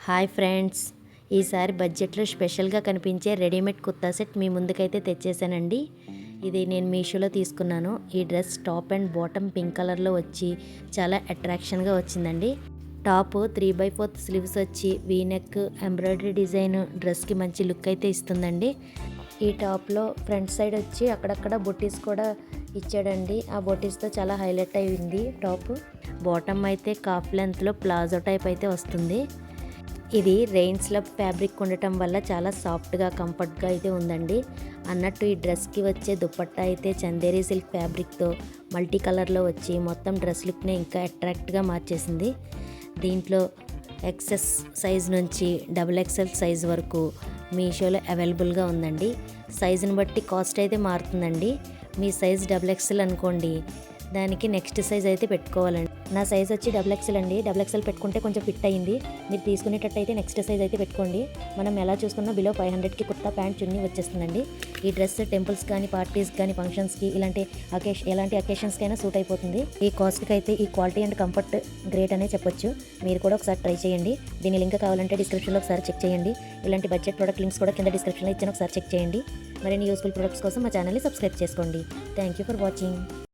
Hi friends, ఈసారి బడ్జెట్లో స్పెషల్గా కనిపించే రెడీమేడ్ కుర్తా సెట్ మీ ముందుకైతే తెచ్చేసానండి. ఇది నేను మీషోలో తీసుకున్నాను. ఈ dress top and bottom pink కలర్లో వచ్చి చాలా అట్రాక్షన్గా వచ్చిందండి. టాప్ 3/4 స్లీవ్స్ వచ్చి వీనెక్ ఎంబ్రాయిడరీ డిజైన్ డ్రెస్కి మంచి లుక్ అయితే ఇస్తుందండి. ఈ టాప్లో ఫ్రంట్ సైడ్ వచ్చి అక్కడక్కడ బొటీస్ కూడా ఇచ్చాడండి. ఆ బొటీస్తో చాలా హైలైట్ అయింది టాప్. బాటమ్ అయితే కాఫ్ లెంత్లో ప్లాజో టైప్ అయితే వస్తుంది. ఇది రెయిన్ స్లబ్ ఫ్యాబ్రిక్ ఉండటం వల్ల చాలా సాఫ్ట్గా కంఫర్ట్గా అయితే ఉందండి. అన్నట్టు ఈ డ్రెస్కి వచ్చే దుపట్టా అయితే చందేరి సిల్క్ ఫ్యాబ్రిక్తో మల్టీ కలర్లో వచ్చి మొత్తం డ్రెస్ లుక్నే ఇంకా అట్రాక్ట్గా మార్చేసింది. దీంట్లో ఎక్సెస్ సైజ్ నుంచి XXL సైజ్ వరకు మీషోలో అవైలబుల్గా ఉందండి. సైజుని బట్టి కాస్ట్ అయితే మారుతుందండి. మీ సైజ్ XXL అనుకోండి, దానికి నెక్స్ట్ సైజ్ అయితే పెట్టుకోవాలండి. నా సైజ్ వచ్చి XXL అండి. XXL పెట్టుకుంటే కొంచెం ఫిట్ అయ్యింది. మీరు తీసుకునేటట్టయితే నెక్స్ట్ సైజ్ అయితే పెట్టుకోండి. మనం ఎలా చూసుకున్నా బిలో 500కి కుర్తా ప్యాంట్ చున్నీ వచ్చేస్తుందండి. ఈ డ్రెస్ టెంపుల్స్ కానీ, పార్టీస్ కానీ, ఫంక్షన్స్కి ఎలాంటి అకేషన్స్కి అయినా సూట్ అయిపోతుంది. ఈ కాస్ట్కి అయితే ఈ క్వాలిటీ అండ్ కంఫర్ట్ గ్రేట్ అనే చెప్పొచ్చు. మీరు కూడా ఒకసారి ట్రై చేయండి. దీని లింక్ కావాలంటే డిస్క్రిప్షన్లో ఒకసారి చెక్ చేయండి. ఇలాంటి బడ్జెట్ ప్రొడక్ట్ లింక్స్ కూడా కింద డిస్క్రిప్షన్లో ఇచ్చిన ఒకసారి చెక్ చేయండి. మరిన్ని యూస్ఫుల్ ప్రొడక్ట్స్ కోసం మా ఛానల్ని సబ్స్క్రైబ్ చేసుకోండి. Thank you for watching.